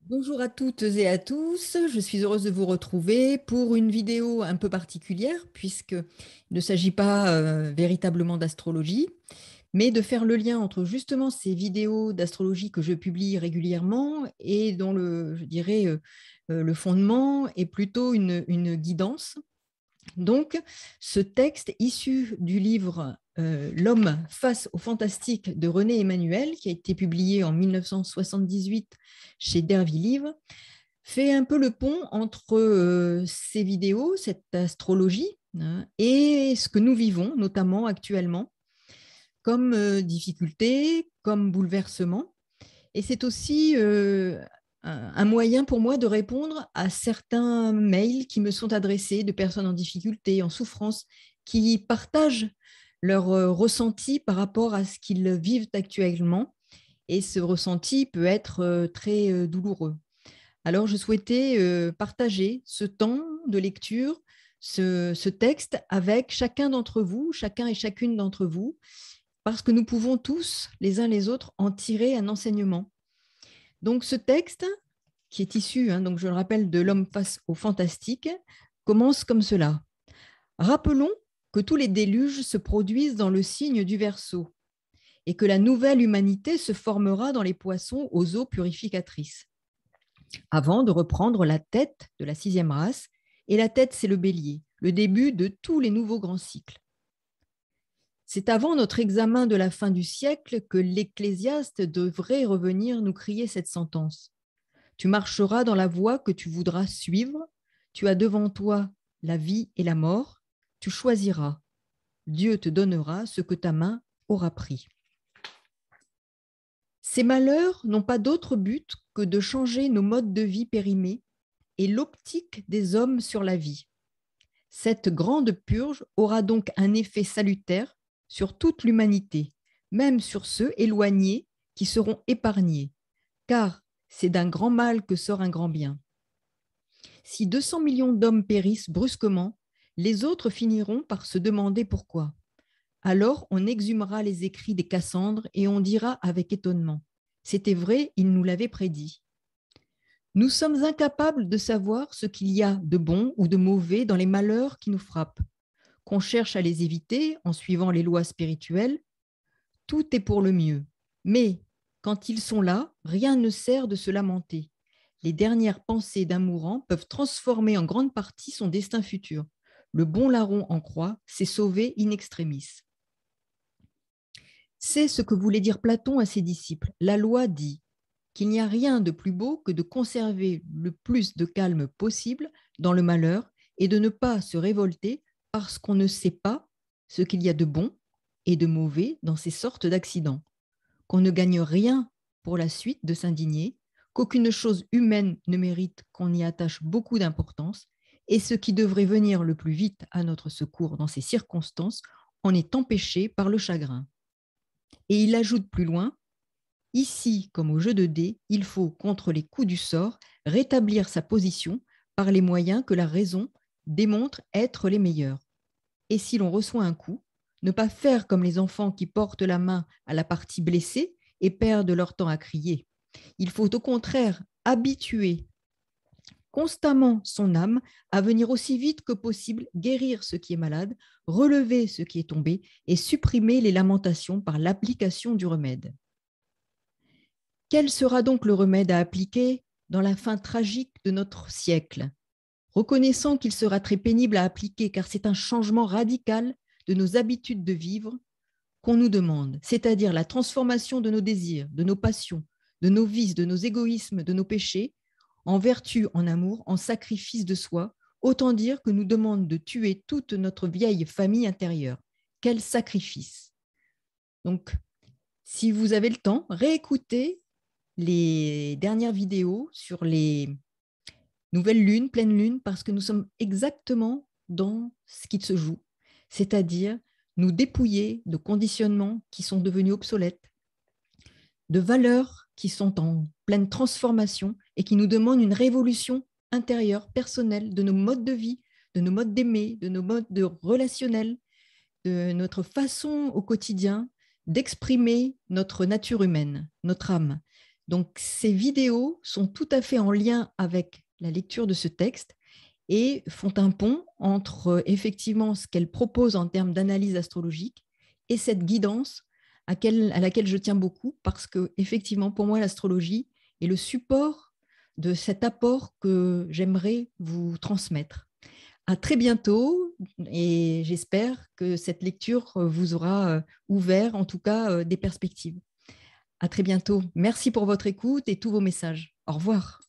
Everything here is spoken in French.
Bonjour à toutes et à tous, je suis heureuse de vous retrouver pour une vidéo un peu particulière puisqu'il ne s'agit pas véritablement d'astrologie, mais de faire le lien entre justement ces vidéos d'astrologie que je publie régulièrement et dont je dirais, le fondement est plutôt une guidance. Donc, ce texte issu du livre L'homme face au fantastique de René Emmanuel, qui a été publié en 1978 chez Dervy Livre, fait un peu le pont entre ces vidéos, cette astrologie, hein, et ce que nous vivons, notamment actuellement, comme difficulté, comme bouleversement. Et c'est aussi un moyen pour moi de répondre à certains mails qui me sont adressés de personnes en difficulté, en souffrance, qui partagent leur ressenti par rapport à ce qu'ils vivent actuellement. Et ce ressenti peut être très douloureux. Alors, je souhaitais partager ce temps de lecture, ce texte avec chacun d'entre vous, chacun et chacune d'entre vous, parce que nous pouvons tous, les uns les autres, en tirer un enseignement. Donc, ce texte, qui est issu, hein, donc je le rappelle, de L'homme face au fantastique, commence comme cela. Rappelons que tous les déluges se produisent dans le signe du Verseau et que la nouvelle humanité se formera dans les poissons aux eaux purificatrices, avant de reprendre la tête de la sixième race, et la tête, c'est le bélier, le début de tous les nouveaux grands cycles. C'est avant notre examen de la fin du siècle que l'Ecclésiaste devrait revenir nous crier cette sentence. Tu marcheras dans la voie que tu voudras suivre, tu as devant toi la vie et la mort, tu choisiras. Dieu te donnera ce que ta main aura pris. Ces malheurs n'ont pas d'autre but que de changer nos modes de vie périmés et l'optique des hommes sur la vie. Cette grande purge aura donc un effet salutaire sur toute l'humanité, même sur ceux éloignés qui seront épargnés, car c'est d'un grand mal que sort un grand bien. Si 200 millions d'hommes périssent brusquement, les autres finiront par se demander pourquoi. Alors on exhumera les écrits des Cassandres et on dira avec étonnement, c'était vrai, il nous l'avait prédit. Nous sommes incapables de savoir ce qu'il y a de bon ou de mauvais dans les malheurs qui nous frappent. Qu'on cherche à les éviter en suivant les lois spirituelles, tout est pour le mieux. Mais quand ils sont là, rien ne sert de se lamenter. Les dernières pensées d'un mourant peuvent transformer en grande partie son destin futur. Le bon larron en croix s'est sauvé in extremis. C'est ce que voulait dire Platon à ses disciples. La loi dit qu'il n'y a rien de plus beau que de conserver le plus de calme possible dans le malheur et de ne pas se révolter parce qu'on ne sait pas ce qu'il y a de bon et de mauvais dans ces sortes d'accidents, qu'on ne gagne rien pour la suite de s'indigner, qu'aucune chose humaine ne mérite qu'on y attache beaucoup d'importance, et ce qui devrait venir le plus vite à notre secours dans ces circonstances en est empêché par le chagrin. Et il ajoute plus loin, ici, comme au jeu de dés, il faut, contre les coups du sort, rétablir sa position par les moyens que la raison démontre être les meilleurs. Et si l'on reçoit un coup, ne pas faire comme les enfants qui portent la main à la partie blessée et perdent leur temps à crier. Il faut au contraire habituer constamment son âme à venir aussi vite que possible guérir ce qui est malade, relever ce qui est tombé et supprimer les lamentations par l'application du remède. Quel sera donc le remède à appliquer dans la fin tragique de notre siècle? Reconnaissant qu'il sera très pénible à appliquer car c'est un changement radical de nos habitudes de vivre qu'on nous demande, c'est-à-dire la transformation de nos désirs, de nos passions, de nos vices, de nos égoïsmes, de nos péchés, en vertu, en amour, en sacrifice de soi, autant dire que nous demande de tuer toute notre vieille famille intérieure. Quel sacrifice! Donc, si vous avez le temps, réécoutez les dernières vidéos sur les nouvelles lunes, pleines lunes, parce que nous sommes exactement dans ce qui se joue, c'est-à-dire nous dépouiller de conditionnements qui sont devenus obsolètes, de valeurs qui sont en pleine transformation et qui nous demandent une révolution intérieure, personnelle, de nos modes de vie, de nos modes d'aimer, de nos modes de relationnels, de notre façon au quotidien d'exprimer notre nature humaine, notre âme. Donc, ces vidéos sont tout à fait en lien avec la lecture de ce texte et font un pont entre effectivement ce qu'elle propose en termes d'analyse astrologique et cette guidance à laquelle je tiens beaucoup parce que effectivement pour moi l'astrologie est le support de cet apport que j'aimerais vous transmettre. À très bientôt et j'espère que cette lecture vous aura ouvert en tout cas des perspectives. À très bientôt. Merci pour votre écoute et tous vos messages. Au revoir.